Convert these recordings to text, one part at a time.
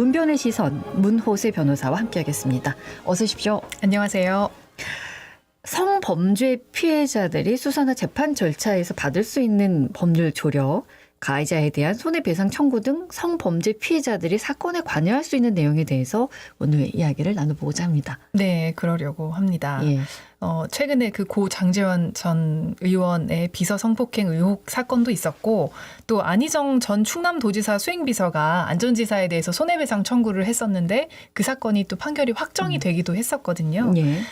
문변의 시선 문호세 변호사와 함께하겠습니다. 어서 오십시오. 안녕하세요. 성범죄 피해자들이 수사나 재판 절차에서 받을 수 있는 법률 조력, 가해자에 대한 손해배상 청구 등 성범죄 피해자들이 사건에 관여할 수 있는 내용에 대해서 오늘 이야기를 나눠보고자 합니다. 네, 그러려고 합니다. 예. 최근에 그 고 장제원 전 의원의 비서 성폭행 의혹 사건도 있었고, 또 안희정 전 충남도지사 수행비서가 안전지사에 대해서 손해배상 청구를 했었는데 그 사건이 또 판결이 확정이 되기도 했었거든요. 예.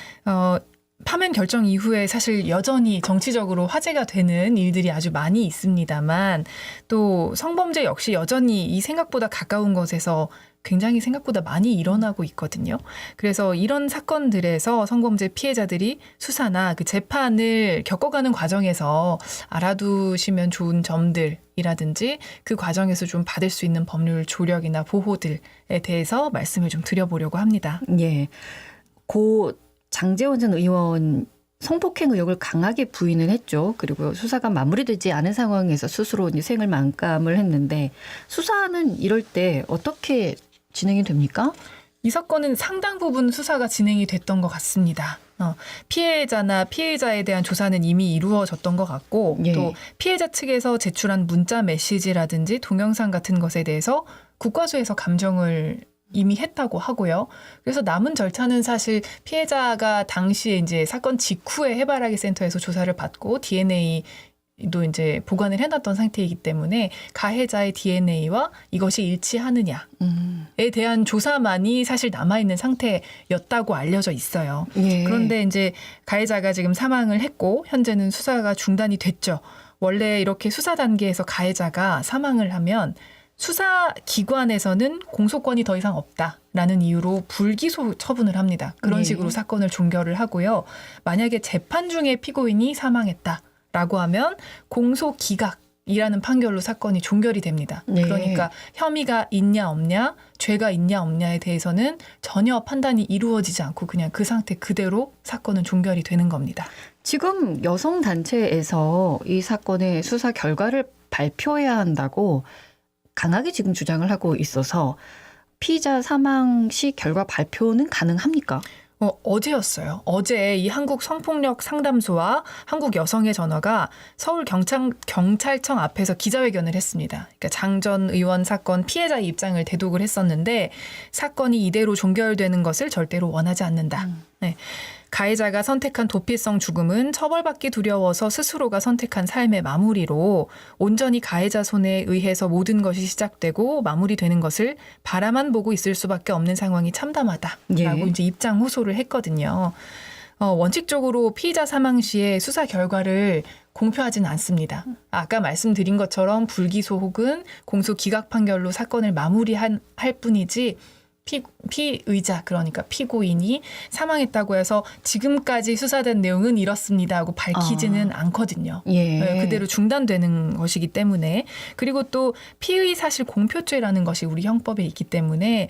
파면 결정 이후에 사실 여전히 정치적으로 화제가 되는 일들이 아주 많이 있습니다만, 또 성범죄 역시 여전히 이 생각보다 가까운 곳에서 굉장히 생각보다 많이 일어나고 있거든요. 그래서 이런 사건들에서 성범죄 피해자들이 수사나 그 재판을 겪어가는 과정에서 알아두시면 좋은 점들이라든지 그 과정에서 좀 받을 수 있는 법률 조력이나 보호들에 대해서 말씀을 좀 드려보려고 합니다. 예. 고 장제원 전 의원 성폭행 의혹을 강하게 부인을 했죠. 그리고 수사가 마무리되지 않은 상황에서 스스로 이제 생을 만감을 했는데, 수사는 이럴 때 어떻게 진행이 됩니까? 이 사건은 상당 부분 수사가 진행이 됐던 것 같습니다. 피해자나 피해자에 대한 조사는 이미 이루어졌던 것 같고, 예. 또 피해자 측에서 제출한 문자 메시지라든지 동영상 같은 것에 대해서 국과수에서 감정을 이미 했다고 하고요. 그래서 남은 절차는 사실 피해자가 당시에 이제 사건 직후에 해바라기 센터에서 조사를 받고 DNA도 이제 보관을 해놨던 상태이기 때문에 가해자의 DNA와 이것이 일치하느냐에 대한 조사만이 사실 남아있는 상태였다고 알려져 있어요. 예. 그런데 이제 가해자가 지금 사망을 했고 현재는 수사가 중단이 됐죠. 원래 이렇게 수사 단계에서 가해자가 사망을 하면 수사기관에서는 공소권이 더 이상 없다라는 이유로 불기소 처분을 합니다. 그런 네. 식으로 사건을 종결을 하고요. 만약에 재판 중에 피고인이 사망했다라고 하면 공소기각이라는 판결로 사건이 종결이 됩니다. 네. 그러니까 혐의가 있냐 없냐, 죄가 있냐 없냐에 대해서는 전혀 판단이 이루어지지 않고 그냥 그 상태 그대로 사건은 종결이 되는 겁니다. 지금 여성단체에서 이 사건의 수사 결과를 발표해야 한다고 강하게 지금 주장을 하고 있어서 피의자 사망 시 결과 발표는 가능합니까? 어제였어요. 어제 이 한국 성폭력 상담소와 한국 여성의 전화가 서울 경찰청 앞에서 기자회견을 했습니다. 그러니까 장 전 의원 사건 피해자의 입장을 대독을 했었는데, 사건이 이대로 종결되는 것을 절대로 원하지 않는다. 네. 가해자가 선택한 도피성 죽음은 처벌받기 두려워서 스스로가 선택한 삶의 마무리로 온전히 가해자 손에 의해서 모든 것이 시작되고 마무리되는 것을 바라만 보고 있을 수밖에 없는 상황이 참담하다라고 예. 이제 입장 호소를 했거든요. 원칙적으로 피의자 사망 시에 수사 결과를 공표하지는 않습니다. 아까 말씀드린 것처럼 불기소 혹은 공소 기각 판결로 사건을 마무리할 뿐이지, 피의자, 그러니까 피고인이 사망했다고 해서 지금까지 수사된 내용은 이렇습니다 하고 밝히지는 않거든요. 예. 네, 그대로 중단되는 것이기 때문에. 그리고 또 피의 사실 공표죄라는 것이 우리 형법에 있기 때문에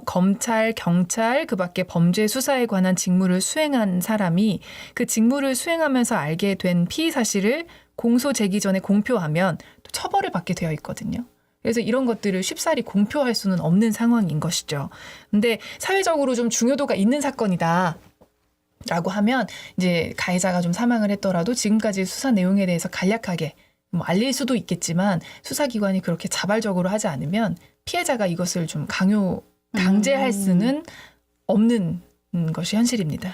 검찰, 경찰, 그밖에 범죄 수사에 관한 직무를 수행한 사람이 그 직무를 수행하면서 알게 된 피의 사실을 공소 제기 전에 공표하면 또 처벌을 받게 되어 있거든요. 그래서 이런 것들을 쉽사리 공표할 수는 없는 상황인 것이죠. 근데 사회적으로 좀 중요도가 있는 사건이다 라고 하면 이제 가해자가 좀 사망을 했더라도 지금까지 수사 내용에 대해서 간략하게 알릴 수도 있겠지만, 수사기관이 그렇게 자발적으로 하지 않으면 피해자가 이것을 좀 강제할 수는 없는 것이 현실입니다.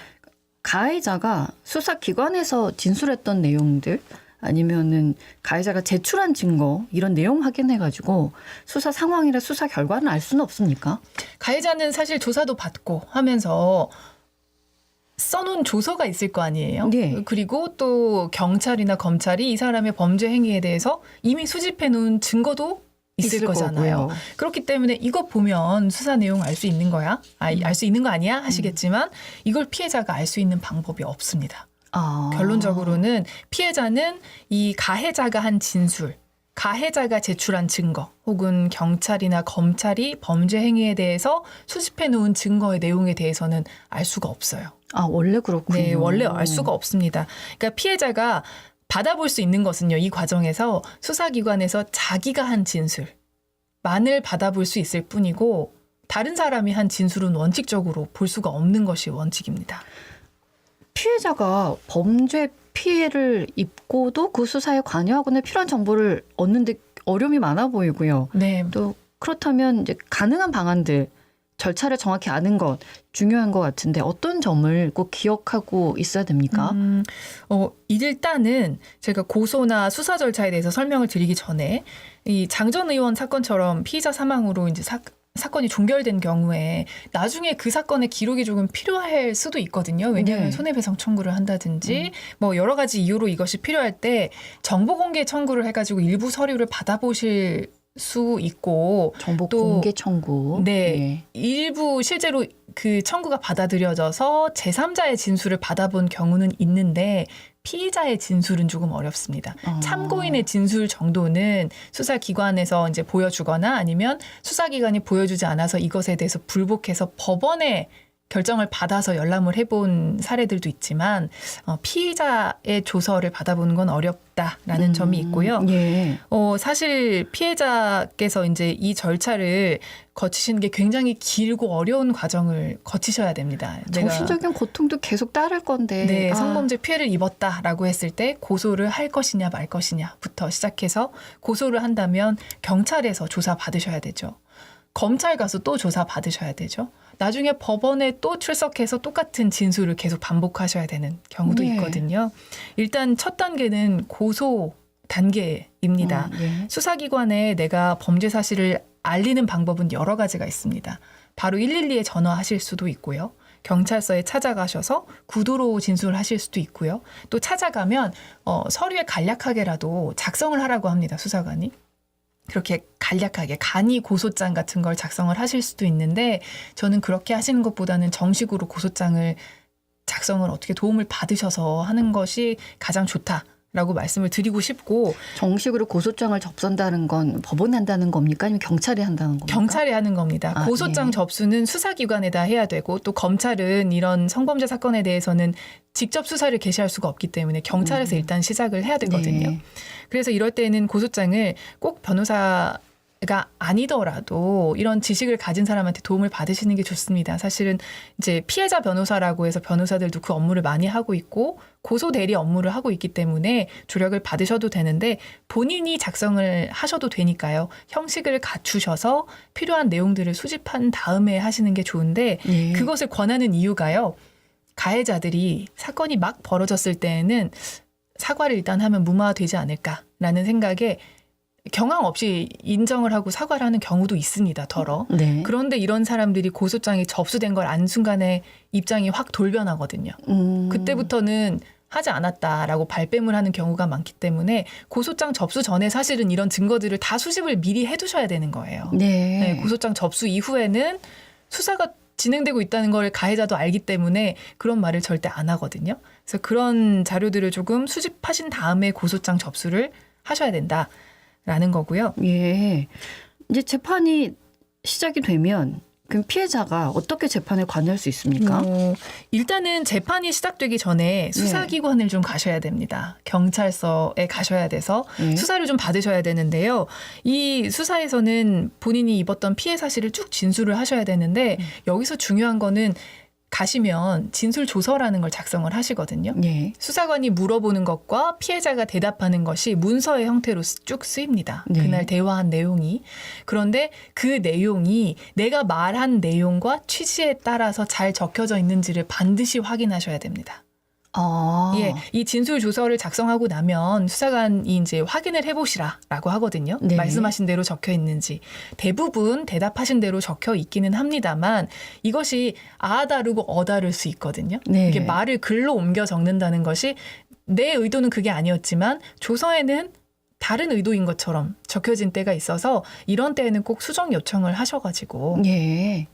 가해자가 수사기관에서 진술했던 내용들, 아니면은 가해자가 제출한 증거, 이런 내용 확인해가지고 수사 상황이나 수사 결과는 알 수는 없습니까? 가해자는 사실 조사도 받고 하면서 써놓은 조서가 있을 거 아니에요. 네. 그리고 또 경찰이나 검찰이 이 사람의 범죄 행위에 대해서 이미 수집해놓은 증거도 있을 거잖아요. 거고요. 그렇기 때문에 이거 보면 수사 내용 알 수 있는 거야? 알 수 있는 거 아니야? 하시겠지만 이걸 피해자가 알 수 있는 방법이 없습니다. 결론적으로는 피해자는 이 가해자가 한 진술, 가해자가 제출한 증거, 혹은 경찰이나 검찰이 범죄 행위에 대해서 수집해 놓은 증거의 내용에 대해서는 알 수가 없어요. 원래 그렇군요. 네, 원래 알 수가 없습니다. 그러니까 피해자가 받아볼 수 있는 것은요, 이 과정에서 수사기관에서 자기가 한 진술만을 받아볼 수 있을 뿐이고, 다른 사람이 한 진술은 원칙적으로 볼 수가 없는 것이 원칙입니다. 피해자가 범죄 피해를 입고도 그 수사에 관여하거나 필요한 정보를 얻는데 어려움이 많아 보이고요. 네. 또 그렇다면 이제 가능한 방안들, 절차를 정확히 아는 것 중요한 것 같은데 어떤 점을 꼭 기억하고 있어야 됩니까? 일단은 제가 고소나 수사 절차에 대해서 설명을 드리기 전에 이 장전 의원 사건처럼 피의자 사망으로 이제 사건이 종결된 경우에 나중에 그 사건의 기록이 조금 필요할 수도 있거든요. 왜냐하면 네. 손해배상 청구를 한다든지 뭐 여러 가지 이유로 이것이 필요할 때 정보 공개 청구를 해가지고 일부 서류를 받아보실 수 있고 정보 또 공개 청구. 네. 일부 실제로 그 청구가 받아들여져서 제3자의 진술을 받아본 경우는 있는데 피의자의 진술은 조금 어렵습니다. 참고인의 진술 정도는 수사기관에서 이제 보여주거나 아니면 수사기관이 보여주지 않아서 이것에 대해서 불복해서 법원에 결정을 받아서 열람을 해본 사례들도 있지만 피의자의 조서를 받아보는 건 어렵다라는 점이 있고요. 예. 사실 피해자께서 이제 이 절차를 거치시는 게 굉장히 길고 어려운 과정을 거치셔야 됩니다. 정신적인 고통도 계속 따를 건데. 네, 성범죄 피해를 입었다라고 했을 때 고소를 할 것이냐 말 것이냐부터 시작해서 고소를 한다면 경찰에서 조사 받으셔야 되죠. 검찰 가서 또 조사 받으셔야 되죠. 나중에 법원에 또 출석해서 똑같은 진술을 계속 반복하셔야 되는 경우도 네. 있거든요. 일단 첫 단계는 고소 단계입니다. 예. 수사기관에 내가 범죄 사실을 알리는 방법은 여러 가지가 있습니다. 바로 112에 전화하실 수도 있고요. 경찰서에 찾아가셔서 구두로 진술하실 수도 있고요. 또 찾아가면 서류에 간략하게라도 작성을 하라고 합니다. 수사관이. 그렇게 간략하게 간이 고소장 같은 걸 작성을 하실 수도 있는데 저는 그렇게 하시는 것보다는 정식으로 고소장을 작성을 어떻게 도움을 받으셔서 하는 것이 가장 좋다라고 말씀을 드리고 싶고 정식으로 고소장을 접선다는 건 법원이 한다는 겁니까? 아니면 경찰이 한다는 겁니까? 경찰이 하는 겁니다. 아, 고소장 예. 접수는 수사기관에다 해야 되고 또 검찰은 이런 성범죄 사건에 대해서는 직접 수사를 개시할 수가 없기 때문에 경찰에서 일단 시작을 해야 되거든요. 네. 그래서 이럴 때는 고소장을 꼭 변호사가 아니더라도 이런 지식을 가진 사람한테 도움을 받으시는 게 좋습니다. 사실은 이제 피해자 변호사라고 해서 변호사들도 그 업무를 많이 하고 있고 고소 대리 업무를 하고 있기 때문에 조력을 받으셔도 되는데 본인이 작성을 하셔도 되니까요. 형식을 갖추셔서 필요한 내용들을 수집한 다음에 하시는 게 좋은데 예. 그것을 권하는 이유가요. 가해자들이 사건이 막 벌어졌을 때에는 사과를 일단 하면 무마되지 않을까라는 생각에 경황 없이 인정을 하고 사과를 하는 경우도 있습니다. 더러. 네. 그런데 이런 사람들이 고소장이 접수된 걸 안 순간에 입장이 확 돌변하거든요. 그때부터는 하지 않았다라고 발뺌을 하는 경우가 많기 때문에 고소장 접수 전에 사실은 이런 증거들을 다 수집을 미리 해두셔야 되는 거예요. 네. 네, 고소장 접수 이후에는 수사가 진행되고 있다는 걸 가해자도 알기 때문에 그런 말을 절대 안 하거든요. 그래서 그런 자료들을 조금 수집하신 다음에 고소장 접수를 하셔야 된다라는 거고요. 예. 이제 재판이 시작이 되면 그럼 피해자가 어떻게 재판에 관여할 수 있습니까? 일단은 재판이 시작되기 전에 수사기관을 좀 가셔야 됩니다. 경찰서에 가셔야 돼서 네. 수사를 좀 받으셔야 되는데요. 이 수사에서는 본인이 입었던 피해 사실을 쭉 진술을 하셔야 되는데 여기서 중요한 거는 가시면 진술 조서라는 걸 작성을 하시거든요. 예. 수사관이 물어보는 것과 피해자가 대답하는 것이 문서의 형태로 쭉 쓰입니다. 네. 그날 대화한 내용이. 그런데 그 내용이 내가 말한 내용과 취지에 따라서 잘 적혀져 있는지를 반드시 확인하셔야 됩니다. 아. 예, 이 진술 조서를 작성하고 나면 수사관이 이제 확인을 해보시라라고 하거든요. 네. 말씀하신 대로 적혀 있는지. 대부분 대답하신 대로 적혀 있기는 합니다만 이것이 다르고 다를 수 있거든요. 네. 이게 말을 글로 옮겨 적는다는 것이 내 의도는 그게 아니었지만 조서에는 다른 의도인 것처럼 적혀진 때가 있어서 이런 때에는 꼭 수정 요청을 하셔가지고 예.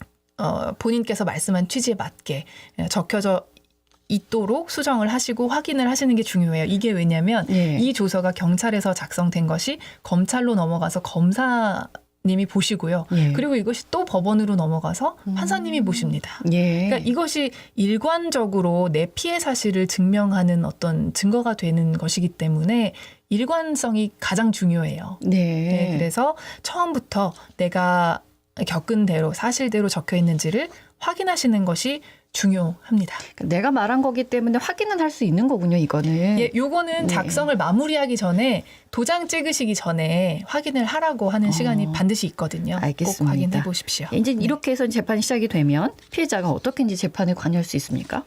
본인께서 말씀한 취지에 맞게 적혀져 있도록 수정을 하시고 확인을 하시는 게 중요해요. 이게 왜냐하면 예. 이 조서가 경찰에서 작성된 것이 검찰로 넘어가서 검사님이 보시고요. 예. 그리고 이것이 또 법원으로 넘어가서 판사님이 보십니다. 예. 그러니까 이것이 일관적으로 내 피해 사실을 증명하는 어떤 증거가 되는 것이기 때문에 일관성이 가장 중요해요. 네. 네, 그래서 처음부터 내가 겪은 대로 사실대로 적혀 있는지를 확인하시는 것이 중요합니다. 내가 말한 거기 때문에 확인은 할 수 있는 거군요, 이거는. 예, 요거는 작성을 마무리하기 전에 도장 찍으시기 전에 확인을 하라고 하는 시간이 반드시 있거든요. 알겠습니다. 꼭 확인해 보십시오. 이제 이렇게 해서 재판이 시작이 되면 피해자가 어떻게 이제 재판에 관여할 수 있습니까?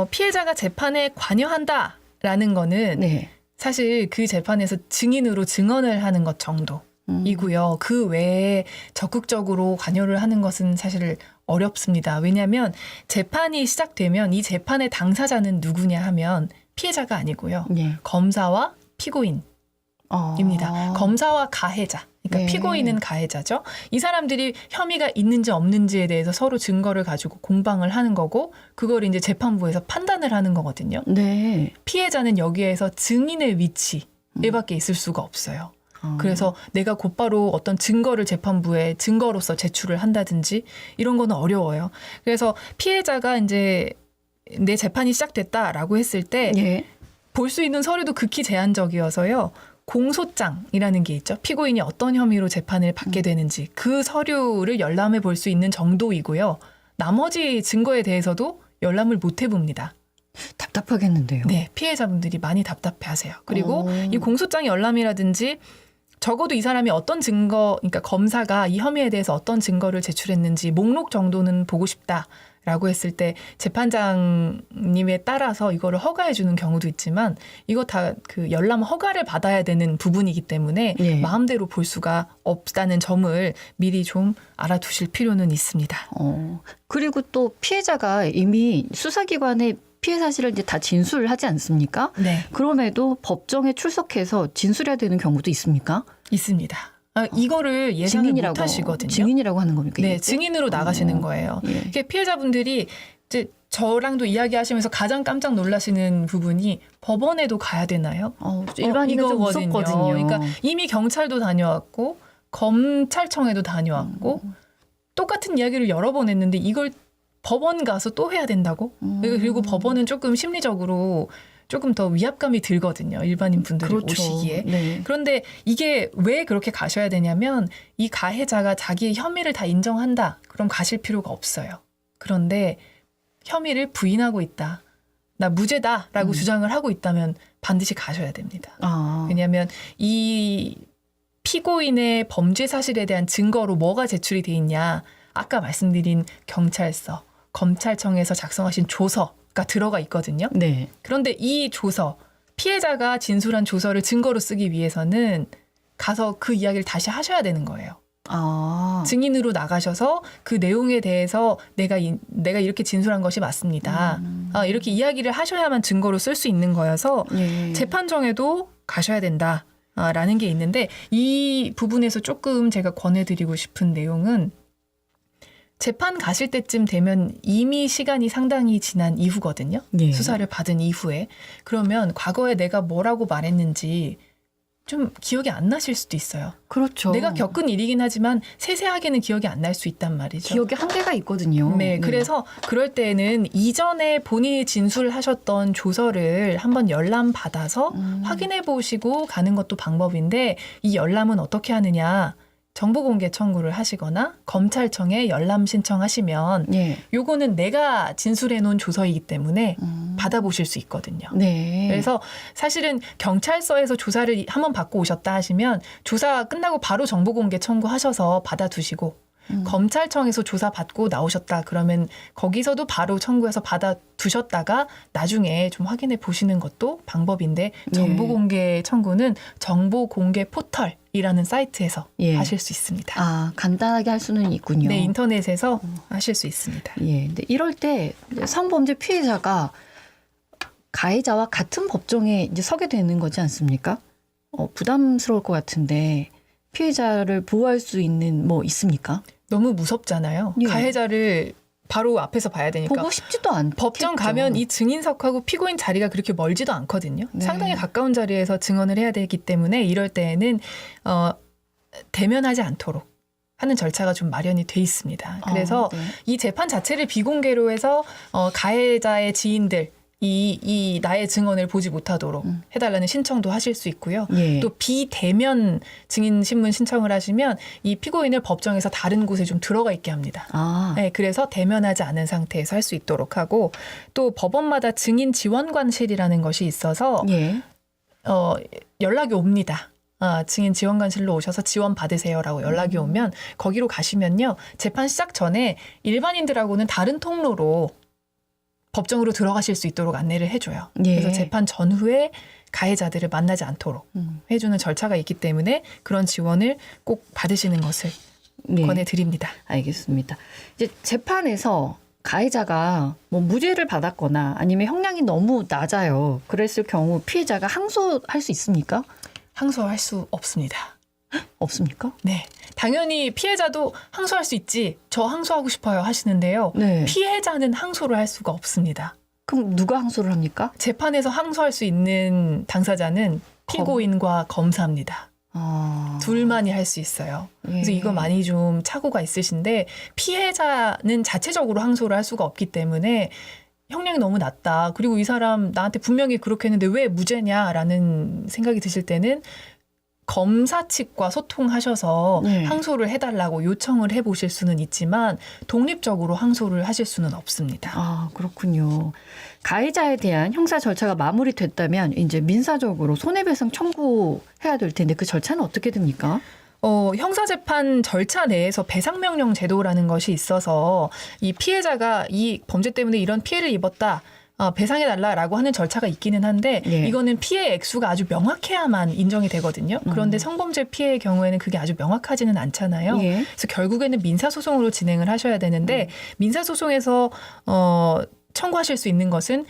피해자가 재판에 관여한다라는 거는 네. 사실 그 재판에서 증인으로 증언을 하는 것 정도이고요. 그 외에 적극적으로 관여를 하는 것은 사실 어렵습니다. 왜냐하면 재판이 시작되면 이 재판의 당사자는 누구냐 하면 피해자가 아니고요. 네. 검사와 피고인입니다. 검사와 가해자. 그러니까 네. 피고인은 가해자죠. 이 사람들이 혐의가 있는지 없는지에 대해서 서로 증거를 가지고 공방을 하는 거고 그걸 이제 재판부에서 판단을 하는 거거든요. 네. 피해자는 여기에서 증인의 위치에밖에 있을 수가 없어요. 그래서 내가 곧바로 어떤 증거를 재판부에 증거로서 제출을 한다든지 이런 거는 어려워요. 그래서 피해자가 이제 내 재판이 시작됐다라고 했을 때 볼 수 예. 있는 서류도 극히 제한적이어서요. 공소장이라는 게 있죠. 피고인이 어떤 혐의로 재판을 받게 되는지 그 서류를 열람해 볼 수 있는 정도이고요. 나머지 증거에 대해서도 열람을 못 해봅니다. 답답하겠는데요. 네, 피해자분들이 많이 답답해하세요. 그리고 이 공소장 열람이라든지 적어도 이 사람이 어떤 증거, 그러니까 검사가 이 혐의에 대해서 어떤 증거를 제출했는지 목록 정도는 보고 싶다라고 했을 때 재판장님에 따라서 이거를 허가해 주는 경우도 있지만 이거 다 그 열람 허가를 받아야 되는 부분이기 때문에 마음대로 볼 수가 없다는 점을 미리 좀 알아두실 필요는 있습니다. 그리고 또 피해자가 이미 수사기관에 피해 사실을 이제 다 진술을 하지 않습니까? 네. 그럼에도 법정에 출석해서 진술해야 되는 경우도 있습니까? 있습니다. 이거를 예상을 못 하시거든요. 증인이라고 하는 겁니까? 네, 증인으로 나가시는 거예요. 예. 피해자분들이 이제 저랑도 이야기하시면서 가장 깜짝 놀라시는 부분이 법원에도 가야 되나요? 일반인은 좀 이거거든요. 무섭거든요. 그러니까 이미 경찰도 다녀왔고 검찰청에도 다녀왔고 똑같은 이야기를 여러 번 했는데 이걸 법원 가서 또 해야 된다고? 그리고 법원은 조금 심리적으로 조금 더 위압감이 들거든요. 일반인 분들이 그렇죠. 오시기에. 네. 그런데 이게 왜 그렇게 가셔야 되냐면 이 가해자가 자기의 혐의를 다 인정한다. 그럼 가실 필요가 없어요. 그런데 혐의를 부인하고 있다. 나 무죄다라고 주장을 하고 있다면 반드시 가셔야 됩니다. 왜냐하면 이 피고인의 범죄 사실에 대한 증거로 뭐가 제출이 돼 있냐. 아까 말씀드린 경찰서, 검찰청에서 작성하신 조서가 들어가 있거든요. 네. 그런데 이 조서, 피해자가 진술한 조서를 증거로 쓰기 위해서는 가서 그 이야기를 다시 하셔야 되는 거예요. 증인으로 나가셔서 그 내용에 대해서 내가 이렇게 진술한 것이 맞습니다. 이렇게 이야기를 하셔야만 증거로 쓸 수 있는 거여서 재판정에도 가셔야 된다라는 게 있는데 이 부분에서 조금 제가 권해드리고 싶은 내용은 재판 가실 때쯤 되면 이미 시간이 상당히 지난 이후거든요. 예. 수사를 받은 이후에. 그러면 과거에 내가 뭐라고 말했는지 좀 기억이 안 나실 수도 있어요. 그렇죠. 내가 겪은 일이긴 하지만 세세하게는 기억이 안 날 수 있단 말이죠. 기억에 한계가 있거든요. 네, 그래서 그럴 때는 이전에 본인이 진술하셨던 조서를 한번 열람 받아서 확인해 보시고 가는 것도 방법인데 이 열람은 어떻게 하느냐. 정보공개 청구를 하시거나 검찰청에 열람 신청하시면 요거는 내가 진술해 놓은 조서이기 때문에 받아보실 수 있거든요. 네. 그래서 사실은 경찰서에서 조사를 한번 받고 오셨다 하시면 조사 끝나고 바로 정보공개 청구하셔서 받아두시고 검찰청에서 조사받고 나오셨다 그러면 거기서도 바로 청구해서 받아두셨다가 나중에 좀 확인해 보시는 것도 방법인데 정보공개 청구는 정보공개 포털이라는 사이트에서 하실 수 있습니다. 간단하게 할 수는 있군요. 네, 인터넷에서 하실 수 있습니다. 예, 근데 이럴 때 성범죄 피해자가 가해자와 같은 법정에 이제 서게 되는 거지 않습니까? 부담스러울 것 같은데 피해자를 보호할 수 있는 뭐 있습니까? 너무 무섭잖아요. 가해자를 바로 앞에서 봐야 되니까. 보고 싶지도 않죠. 법정 가면 이 증인석하고 피고인 자리가 그렇게 멀지도 않거든요. 상당히 가까운 자리에서 증언을 해야 되기 때문에 이럴 때에는 대면하지 않도록 하는 절차가 좀 마련이 돼 있습니다. 그래서 이 재판 자체를 비공개로 해서 가해자의 지인들 이 나의 증언을 보지 못하도록 해달라는 신청도 하실 수 있고요. 예. 또 비대면 증인 신문 신청을 하시면 이 피고인을 법정에서 다른 곳에 좀 들어가 있게 합니다. 아, 네, 그래서 대면하지 않은 상태에서 할 수 있도록 하고 또 법원마다 증인 지원관실이라는 것이 있어서 예. 연락이 옵니다. 증인 지원관실로 오셔서 지원 받으세요라고 연락이 오면 거기로 가시면요. 재판 시작 전에 일반인들하고는 다른 통로로 법정으로 들어가실 수 있도록 안내를 해줘요. 예. 그래서 재판 전후에 가해자들을 만나지 않도록 해주는 절차가 있기 때문에 그런 지원을 꼭 받으시는 것을 네. 권해드립니다. 알겠습니다. 이제 재판에서 가해자가 뭐 무죄를 받았거나 아니면 형량이 너무 낮아요. 그랬을 경우 피해자가 항소할 수 있습니까? 항소할 수 없습니다. 없습니까? 네. 당연히 피해자도 항소할 수 있지. 저 항소하고 싶어요 하시는데요. 네. 피해자는 항소를 할 수가 없습니다. 그럼 누가 항소를 합니까? 재판에서 항소할 수 있는 당사자는 피고인과 검사입니다. 둘만이 할 수 있어요. 그래서 예. 이거 많이 좀 착오가 있으신데 피해자는 자체적으로 항소를 할 수가 없기 때문에 형량이 너무 낮다. 그리고 이 사람 나한테 분명히 그렇게 했는데 왜 무죄냐라는 생각이 드실 때는 검사 측과 소통하셔서 네. 항소를 해달라고 요청을 해보실 수는 있지만 독립적으로 항소를 하실 수는 없습니다. 아, 그렇군요. 가해자에 대한 형사 절차가 마무리됐다면 이제 민사적으로 손해배상 청구해야 될 텐데 그 절차는 어떻게 됩니까? 형사재판 절차 내에서 배상명령 제도라는 것이 있어서 이 피해자가 이 범죄 때문에 이런 피해를 입었다. 배상해달라라고 하는 절차가 있기는 한데 예. 이거는 피해 액수가 아주 명확해야만 인정이 되거든요. 그런데 성범죄 피해의 경우에는 그게 아주 명확하지는 않잖아요. 예. 그래서 결국에는 민사소송으로 진행을 하셔야 되는데 민사소송에서 청구하실 수 있는 것은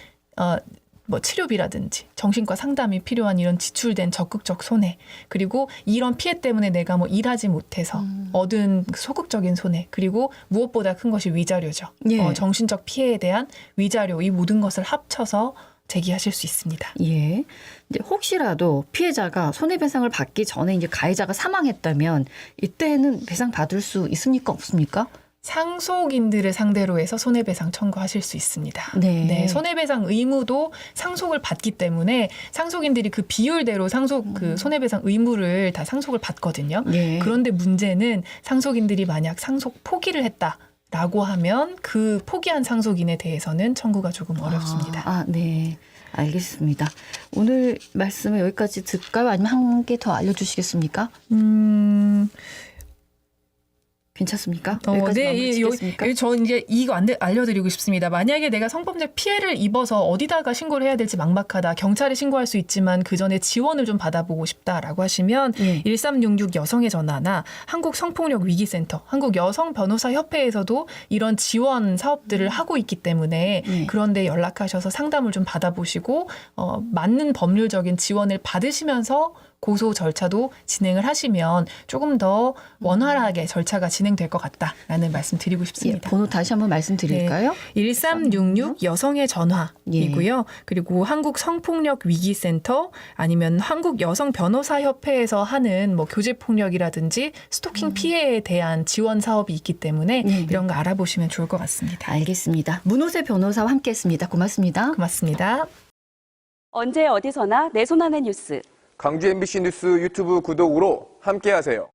뭐 치료비라든지 정신과 상담이 필요한 이런 지출된 적극적 손해 그리고 이런 피해 때문에 내가 뭐 일하지 못해서 얻은 소극적인 손해 그리고 무엇보다 큰 것이 위자료죠. 예. 정신적 피해에 대한 위자료 이 모든 것을 합쳐서 제기하실 수 있습니다. 예. 이제 혹시라도 피해자가 손해배상을 받기 전에 이제 가해자가 사망했다면 이때는 배상 받을 수 있습니까? 없습니까? 상속인들을 상대로 해서 손해배상 청구하실 수 있습니다. 네. 손해배상 의무도 상속을 받기 때문에 상속인들이 그 비율대로 그 손해배상 의무를 다 상속을 받거든요. 예. 그런데 문제는 상속인들이 만약 상속 포기를 했다라고 하면 그 포기한 상속인에 대해서는 청구가 조금 어렵습니다. 네. 알겠습니다. 오늘 말씀을 여기까지 듣을까요? 아니면 한 개 더 알려주시겠습니까? 괜찮습니까? 여기까지 마무리 짓겠습니까? 저 이제 이거 알려드리고 싶습니다. 만약에 내가 성범죄 피해를 입어서 어디다가 신고를 해야 될지 막막하다. 경찰에 신고할 수 있지만 그 전에 지원을 좀 받아보고 싶다라고 하시면 예. 1366 여성의 전화나 한국 성폭력 위기센터, 한국 여성 변호사 협회에서도 이런 지원 사업들을 하고 있기 때문에 그런데 연락하셔서 상담을 좀 받아보시고 맞는 법률적인 지원을 받으시면서 고소 절차도 진행을 하시면 조금 더 원활하게 절차가 진행될 것 같다라는 말씀 드리고 싶습니다. 예, 번호 다시 한번 말씀드릴까요? 1366 여성의 전화이고요. 그리고 한국 성폭력 위기센터 아니면 한국 여성 변호사 협회에서 하는 뭐 교제 폭력이라든지 스토킹 피해에 대한 지원 사업이 있기 때문에 이런 거 알아보시면 좋을 것 같습니다. 알겠습니다. 문호세 변호사와 함께했습니다. 고맙습니다. 고맙습니다. 언제 어디서나 내 손 안의 뉴스. 광주 MBC 뉴스 유튜브 구독으로 함께하세요.